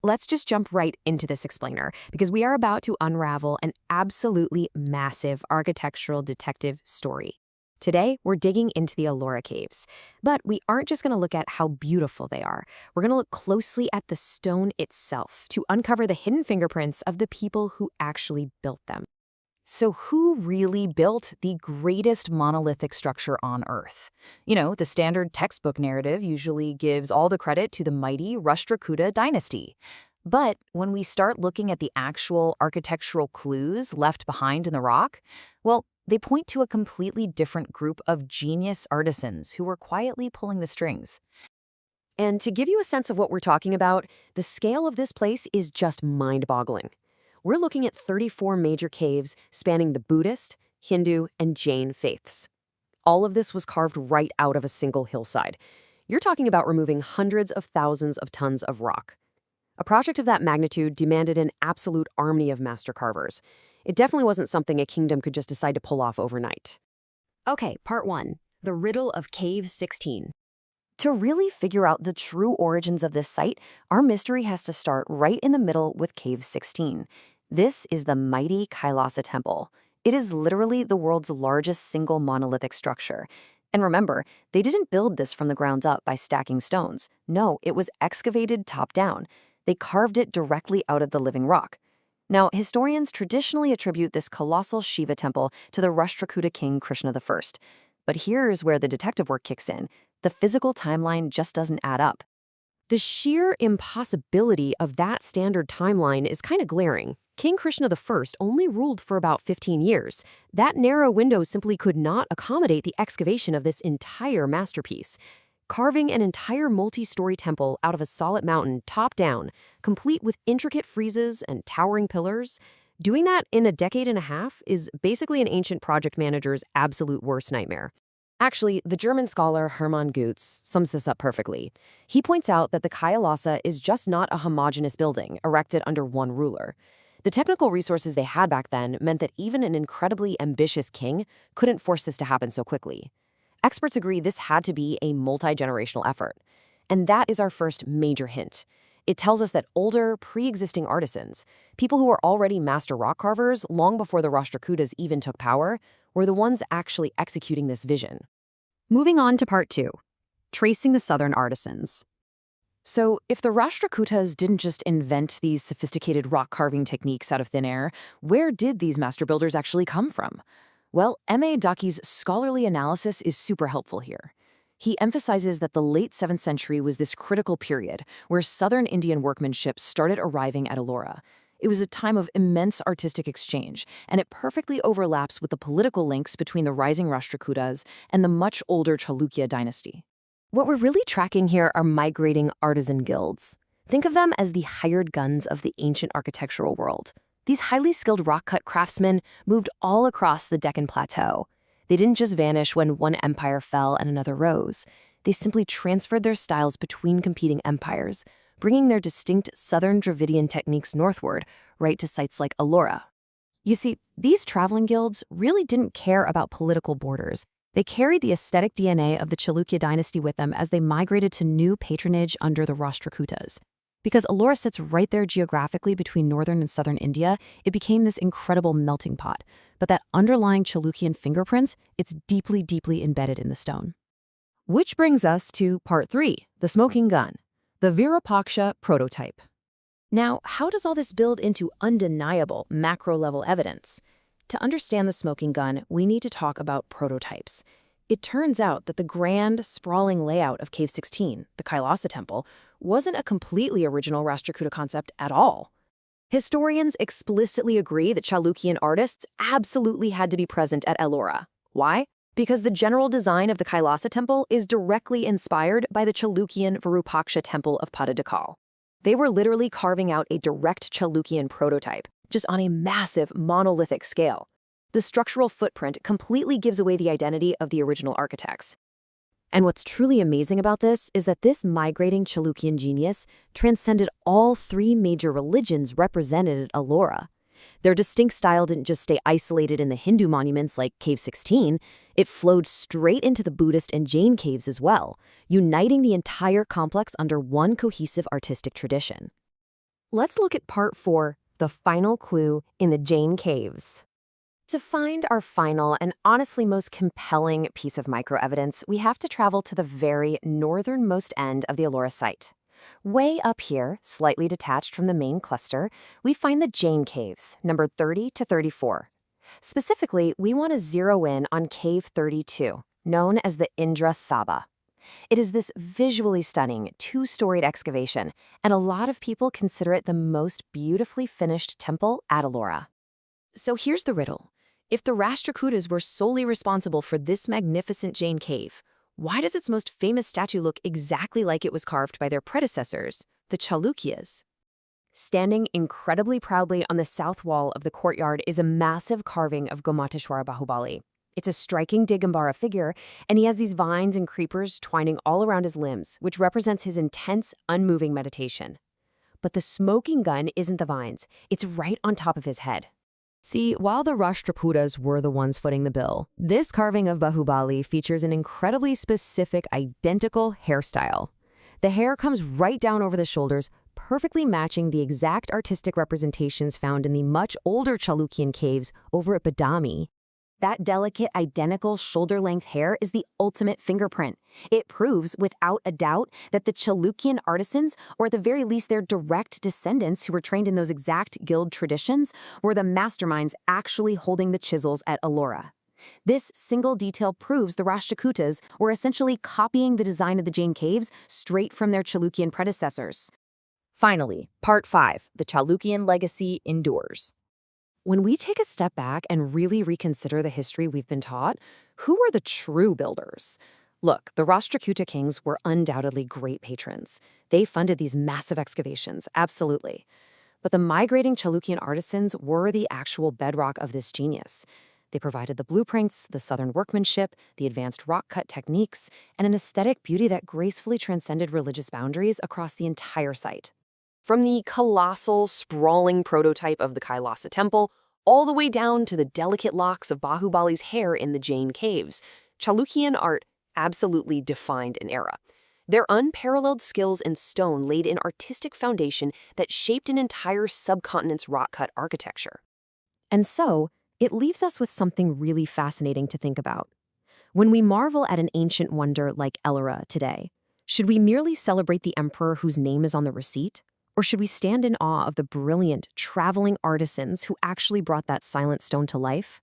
let's just jump right into this explainer, because we are about to unravel an absolutely massive architectural detective story. Today, we're digging into the Ellora caves, but we aren't just going to look at how beautiful they are. We're going to look closely at the stone itself to uncover the hidden fingerprints of the people who actually built them. So who really built the greatest monolithic structure on Earth? You know, the standard textbook narrative usually gives all the credit to the mighty Rashtrakuta dynasty. But when we start looking at the actual architectural clues left behind in the rock, well, they point to a completely different group of genius artisans who were quietly pulling the strings. And to give you a sense of what we're talking about, the scale of this place is just mind-boggling. We're looking at 34 major caves spanning the Buddhist, Hindu, and Jain faiths. All of this was carved right out of a single hillside. You're talking about removing hundreds of thousands of tons of rock. A project of that magnitude demanded an absolute army of master carvers. It definitely wasn't something a kingdom could just decide to pull off overnight. Okay, part 1. The riddle of Cave 16. To really figure out the true origins of this site, our mystery has to start right in the middle with Cave 16. This is the mighty Kailasa Temple. It is literally the world's largest single monolithic structure. And remember, they didn't build this from the ground up by stacking stones. No, it was excavated top down. They carved it directly out of the living rock. Now, historians traditionally attribute this colossal Shiva temple to the Rashtrakuta king Krishna I. But here's where the detective work kicks in. The physical timeline just doesn't add up. The sheer impossibility of that standard timeline is kind of glaring. King Krishna I only ruled for about 15 years. That narrow window simply could not accommodate the excavation of this entire masterpiece. Carving an entire multi-story temple out of a solid mountain top down, complete with intricate friezes and towering pillars, doing that in a decade and a half is basically an ancient project manager's absolute worst nightmare. Actually, the German scholar Hermann Goetz sums this up perfectly. He points out that the Kailasa is just not a homogeneous building erected under one ruler. The technical resources they had back then meant that even an incredibly ambitious king couldn't force this to happen so quickly. Experts agree this had to be a multi-generational effort. And that is our first major hint. It tells us that older, pre-existing artisans, people who were already master rock carvers long before the Rashtrakutas even took power, were the ones actually executing this vision. Moving on to part 2, tracing the southern artisans. So, if the Rashtrakutas didn't just invent these sophisticated rock carving techniques out of thin air, where did these master builders actually come from? Well, M.A. Dhaky's scholarly analysis is super helpful here. He emphasizes that the late 7th century was this critical period where southern Indian workmanship started arriving at Ellora. It was a time of immense artistic exchange, and it perfectly overlaps with the political links between the rising Rashtrakutas and the much older Chalukya dynasty. What we're really tracking here are migrating artisan guilds. Think of them as the hired guns of the ancient architectural world. These highly skilled rock-cut craftsmen moved all across the Deccan plateau. They didn't just vanish when one empire fell and another rose. They simply transferred their styles between competing empires, bringing their distinct southern Dravidian techniques northward, right to sites like Ellora. You see, these traveling guilds really didn't care about political borders. They carried the aesthetic DNA of the Chalukya dynasty with them as they migrated to new patronage under the Rashtrakutas. Because Ellora sits right there geographically between northern and southern India, it became this incredible melting pot. But that underlying Chalukyan fingerprint, it's deeply, deeply embedded in the stone. Which brings us to part 3, the smoking gun, the Virupaksha prototype. Now, how does all this build into undeniable macro-level evidence? To understand the smoking gun, we need to talk about prototypes. It turns out that the grand, sprawling layout of Cave 16, the Kailasa Temple, wasn't a completely original Rashtrakuta concept at all. Historians explicitly agree that Chalukyan artists absolutely had to be present at Ellora. Why? Because the general design of the Kailasa Temple is directly inspired by the Chalukyan Virupaksha Temple of Pattadakal. They were literally carving out a direct Chalukyan prototype, just on a massive monolithic scale. The structural footprint completely gives away the identity of the original architects. And what's truly amazing about this is that this migrating Chalukyan genius transcended all 3 major religions represented at Ellora. Their distinct style didn't just stay isolated in the Hindu monuments like Cave 16, it flowed straight into the Buddhist and Jain caves as well, uniting the entire complex under one cohesive artistic tradition. let's look at part 4, the final clue in the Jain caves. To find our final and honestly most compelling piece of microevidence, we have to travel to the very northernmost end of the Ellora site. Way up here, slightly detached from the main cluster, we find the Jain caves, numbered 30 to 34. Specifically, we want to zero in on cave 32, known as the Indra Sabha. It is this visually stunning, two-storied excavation, and a lot of people consider it the most beautifully finished temple at Ellora. So here's the riddle. If the Rashtrakutas were solely responsible for this magnificent Jain cave, why does its most famous statue look exactly like it was carved by their predecessors, the Chalukyas? Standing incredibly proudly on the south wall of the courtyard is a massive carving of Gomateshwara Bahubali. It's a striking Digambara figure, and he has these vines and creepers twining all around his limbs, which represents his intense, unmoving meditation. But the smoking gun isn't the vines, it's right on top of his head. See, while the Rashtrakutas were the ones footing the bill, this carving of Bahubali features an incredibly specific, identical hairstyle. The hair comes right down over the shoulders, perfectly matching the exact artistic representations found in the much older Chalukyan caves over at Badami. That delicate, identical shoulder-length hair is the ultimate fingerprint. It proves, without a doubt, that the Chalukyan artisans, or at the very least their direct descendants who were trained in those exact guild traditions, were the masterminds actually holding the chisels at Ellora. This single detail proves the Rashtrakutas were essentially copying the design of the Jain caves straight from their Chalukyan predecessors. Finally, part 5, the Chalukyan legacy endures. When we take a step back and really reconsider the history we've been taught, who were the true builders? Look, the Rashtrakuta kings were undoubtedly great patrons. They funded these massive excavations, absolutely. But the migrating Chalukyan artisans were the actual bedrock of this genius. They provided the blueprints, the southern workmanship, the advanced rock-cut techniques, and an aesthetic beauty that gracefully transcended religious boundaries across the entire site. From the colossal, sprawling prototype of the Kailasa Temple, all the way down to the delicate locks of Bahubali's hair in the Jain caves, Chalukyan art absolutely defined an era. Their unparalleled skills in stone laid an artistic foundation that shaped an entire subcontinent's rock-cut architecture. And so, it leaves us with something really fascinating to think about. When we marvel at an ancient wonder like Ellora today, should we merely celebrate the emperor whose name is on the receipt? Or should we stand in awe of the brilliant, traveling artisans who actually brought that silent stone to life?